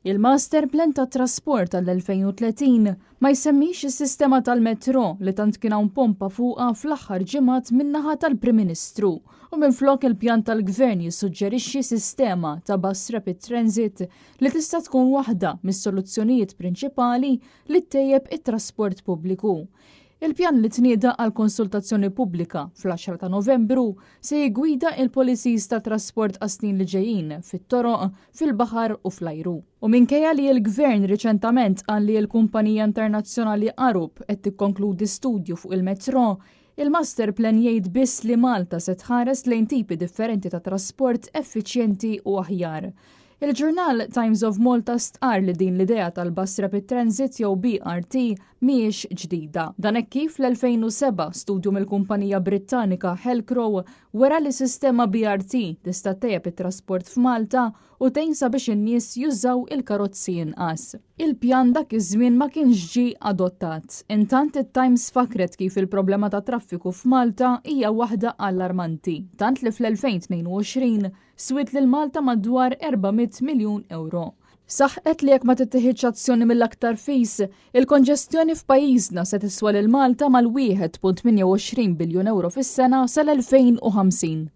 Il-Master Plan ta' trasport tal-2030 ma jsemmix is-sistema tal-metro li tant kien hawn pompa fuqha fl-aħħar ġimgħat min-naħa tal-Prim Ministru u minflok il-pjan tal-Gvern jissuġġerixxi sistema ta' bus rapid transit li tista' tkun waħda mis-soluzzjonijiet prinċipali li ttejjeb it-trasport pubbliku. Il-pjan li tnieda għal konsultazzjoni pubblika fl-10 ta' Novembru se jgwida il-policies ta' trasport qasnin li ġejjin fit-toroq, fil-baħar u fl-ajru. U minkejja li l-Gvern riċentament qal li l-kumpanija internazzjonali Arup qed tikkonkludi studju fuq il-metro, il-Master Plan jgħid biss li Malta se tħares lejn tipi differenti ta' trasport effiċjenti u aħjar. Il-ġurnal Times of Malta stqar li din l-idea tal-Bus Rapid Transit jew BRT mhijiex ġdida. Dan hekk kif fl-2007 studju mill-kumpanija Brittanika Hellcrow wera li sistema BRT tista' tejjeb it-trasport f'Malta u tgħin sabiex in-nies jużaw il-karozzi inqas. Il-pjan dak iż-żmien ma kienx ġie adottat. Intant it-Times fakret kif il-problema ta' traffiku f'Malta hija waħda allarmanti, tant li fl-2022 swit lil Malta madwar 400 miljun euro. Saħqet li jekk ma tittieħidx azzjoni mill-aktar fis, il-konġestjoni f'pajjiżna se tiswa lil Malta mal-1.28 biljun euro fis-sena sal-2050.